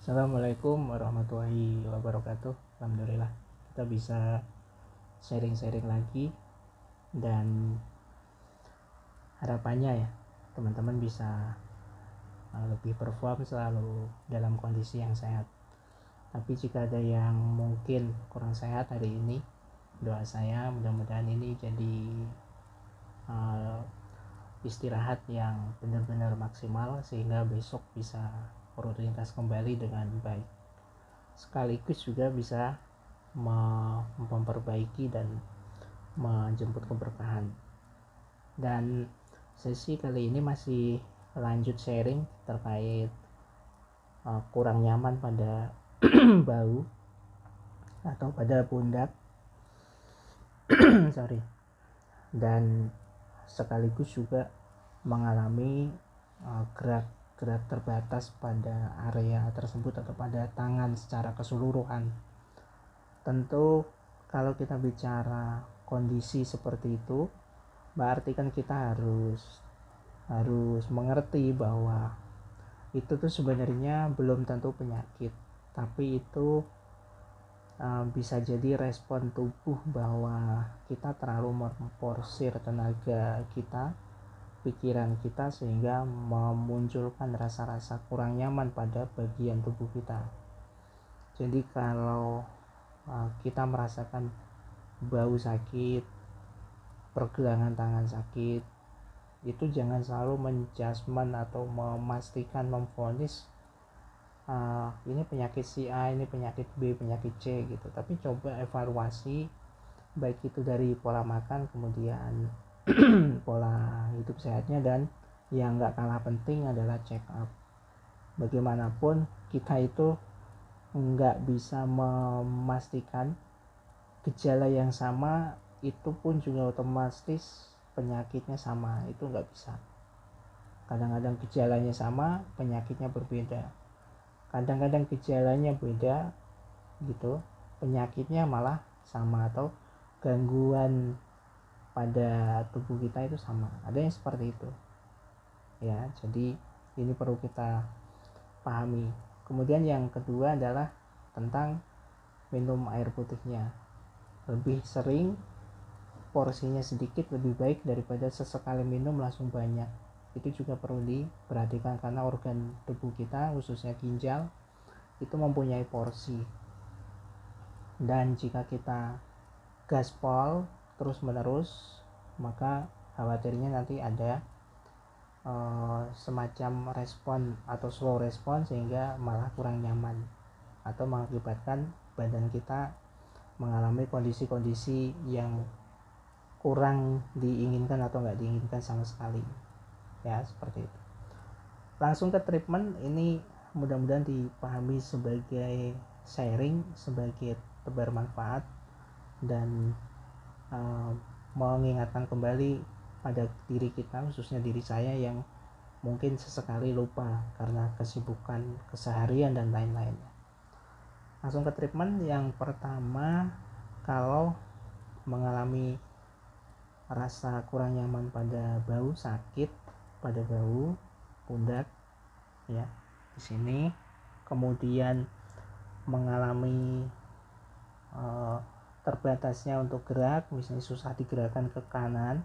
Assalamualaikum warahmatullahi wabarakatuh. Alhamdulillah kita bisa sharing-sharing lagi, dan harapannya ya teman-teman bisa lebih perform selalu dalam kondisi yang sehat. Tapi jika ada yang mungkin kurang sehat hari ini, doa saya mudah-mudahan ini jadi istirahat yang benar-benar maksimal sehingga besok bisa rutinitas kembali dengan baik, sekaligus juga bisa memperbaiki dan menjemput keberkahan. Dan sesi kali ini masih lanjut sharing terkait kurang nyaman pada bahu atau pada pundak dan sekaligus juga mengalami gerak terbatas pada area tersebut atau pada tangan secara keseluruhan. Tentu kalau kita bicara kondisi seperti itu, berarti kan kita harus mengerti bahwa itu tuh sebenarnya belum tentu penyakit, tapi itu bisa jadi respon tubuh bahwa kita terlalu memporsir tenaga kita, pikiran kita, sehingga memunculkan rasa-rasa kurang nyaman pada bagian tubuh kita. Jadi kalau kita merasakan bau sakit, pergelangan tangan sakit, itu jangan selalu menjudgment atau memastikan, memvonis ini penyakit si A, ini penyakit B, penyakit C gitu. Tapi coba evaluasi, baik itu dari pola makan, kemudian pola hidup sehatnya, dan yang gak kalah penting adalah check up. Bagaimanapun kita itu nggak bisa memastikan gejala yang sama itu pun juga otomatis penyakitnya sama, itu nggak bisa. Kadang-kadang gejalanya sama, penyakitnya berbeda. Kadang-kadang gejalanya beda gitu, penyakitnya malah sama, atau gangguan pada tubuh kita itu sama. Ada yang seperti itu ya, jadi ini perlu kita pahami. Kemudian yang kedua adalah tentang minum air putihnya. Lebih sering, porsinya sedikit lebih baik daripada sesekali minum langsung banyak. Itu juga perlu diperhatikan karena organ tubuh kita, khususnya ginjal, itu mempunyai porsi. Dan jika kita gaspol terus menerus, maka khawatirnya nanti ada semacam respon atau slow respon, sehingga malah kurang nyaman atau mengakibatkan badan kita mengalami kondisi-kondisi yang kurang diinginkan atau nggak diinginkan sama sekali ya, seperti itu. Langsung ke treatment ini, mudah-mudahan dipahami sebagai sharing, sebagai tebar manfaat, dan mengingatkan kembali pada diri kita, khususnya diri saya yang mungkin sesekali lupa karena kesibukan keseharian dan lain-lainnya. Langsung ke treatment. Yang pertama, kalau mengalami rasa kurang nyaman pada bahu, sakit pada bahu, pundak ya di sini, kemudian mengalami terbatasnya untuk gerak, misalnya susah digerakkan ke kanan,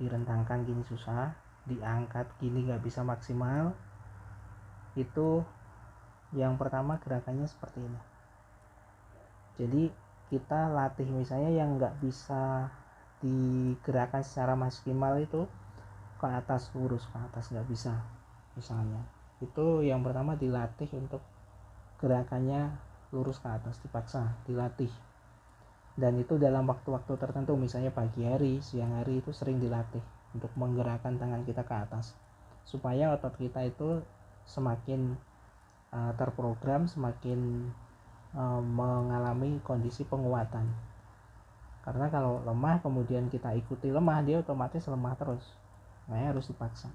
direntangkan gini susah, diangkat gini nggak bisa maksimal, itu yang pertama gerakannya seperti ini. Jadi kita latih misalnya yang nggak bisa digerakkan secara maksimal itu ke atas, lurus ke atas, nggak bisa misalnya, itu yang pertama dilatih untuk gerakannya lurus ke atas, dipaksa dilatih. Dan itu dalam waktu-waktu tertentu, misalnya pagi hari, siang hari, itu sering dilatih untuk menggerakkan tangan kita ke atas, supaya otot kita itu semakin terprogram, semakin mengalami kondisi penguatan. Karena kalau lemah kemudian kita ikuti lemah, dia otomatis lemah terus. Nah, harus dipaksa.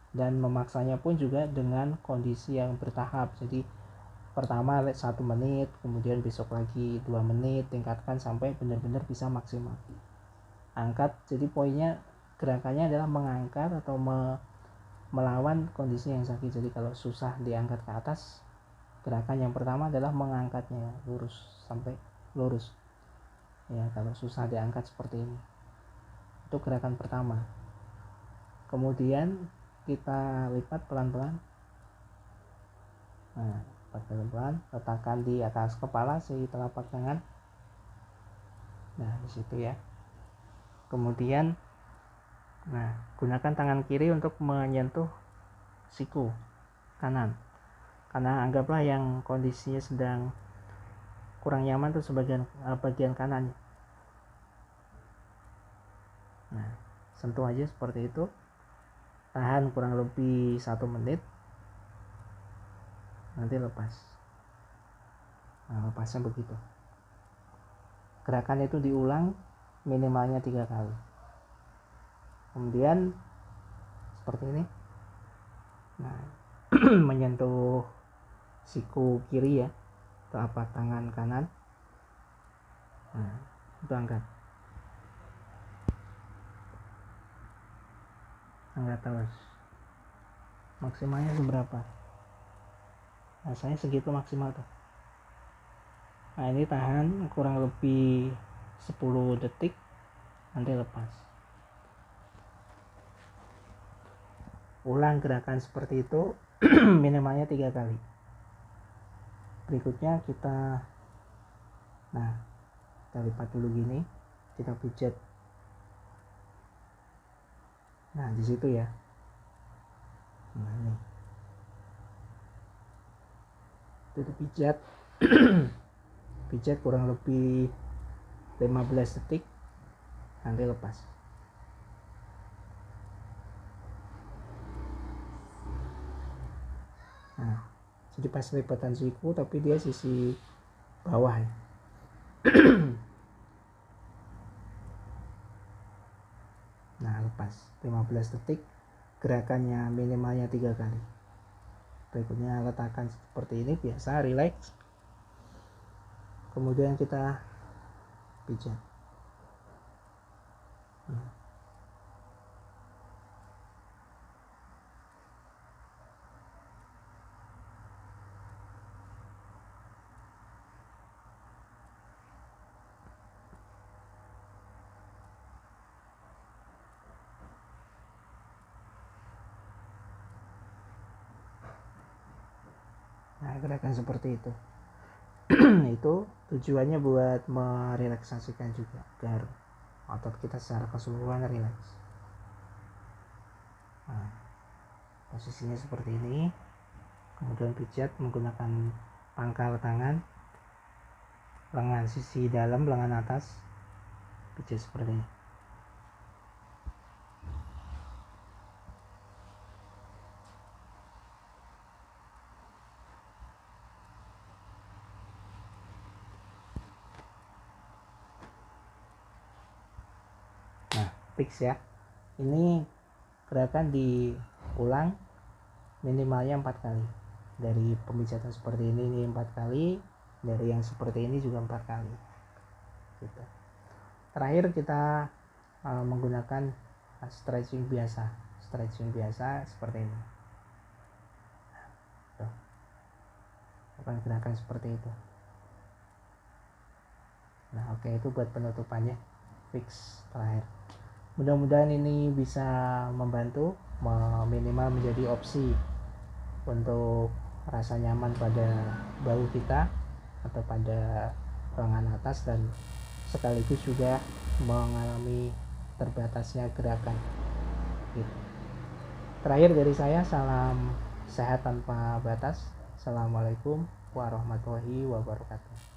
Dan memaksanya pun juga dengan kondisi yang bertahap. Jadi pertama 1 menit, kemudian besok lagi 2 menit, tingkatkan sampai benar-benar bisa maksimal. Angkat, jadi poinnya gerakannya adalah mengangkat atau melawan kondisi yang sakit. Jadi kalau susah diangkat ke atas, Gerakan yang pertama adalah mengangkatnya lurus sampai lurus. Ya, kalau susah diangkat seperti ini. Itu gerakan pertama. Kemudian kita lipat pelan-pelan. Nah, pelan-pelan letakkan di atas kepala si telapak tangan. Nah, di situ ya. Kemudian gunakan tangan kiri untuk menyentuh siku kanan. Karena anggaplah yang kondisinya sedang kurang nyaman tuh bagian kanan. Nah, sentuh aja seperti itu. Tahan kurang lebih 1 menit. Nanti lepas. Nah, lepasnya begitu. Gerakan itu diulang minimalnya 3 kali. Kemudian seperti ini. Nah, menyentuh siku kiri ya, telapak tangan kanan. Nah, itu angkat terus. Maksimalnya seberapa? Nah, saya segitu maksimal tuh. Nah, ini tahan kurang lebih 10 detik, nanti lepas. Ulang gerakan seperti itu minimalnya 3 kali. Berikutnya kita lipat dulu gini, kita pijat. Nah, di situ ya. Nah, ini. Itu dipijat. Pijat kurang lebih 15 detik, nanti lepas. Nah, jadi pas lipatan siku tapi dia sisi bawah ya. Nah, lepas 15 detik, gerakannya minimalnya 3 kali. Berikutnya letakkan seperti ini, biasa relax. Kemudian kita pijat. Nah, gerakan seperti itu. Itu tujuannya buat merelaksasikan juga agar otot kita secara keseluruhan rileks. Nah, posisinya seperti ini. Kemudian pijat menggunakan pangkal tangan, lengan sisi dalam, lengan atas, pijat seperti ini. Fix ya. Ini gerakan diulang minimalnya 4 kali. Dari pemijatan seperti ini 4 kali, dari yang seperti ini juga 4 kali gitu. Terakhir kita menggunakan stretching biasa seperti ini. Tuh. Bukan gerakan seperti itu. Nah, oke, itu buat penutupannya. Fix terakhir. Mudah-mudahan ini bisa membantu, minimal menjadi opsi untuk rasa nyaman pada bahu kita atau pada lengan atas, dan sekaligus juga mengalami terbatasnya gerakan gitu. Terakhir dari saya, salam sehat tanpa batas. Assalamualaikum warahmatullahi wabarakatuh.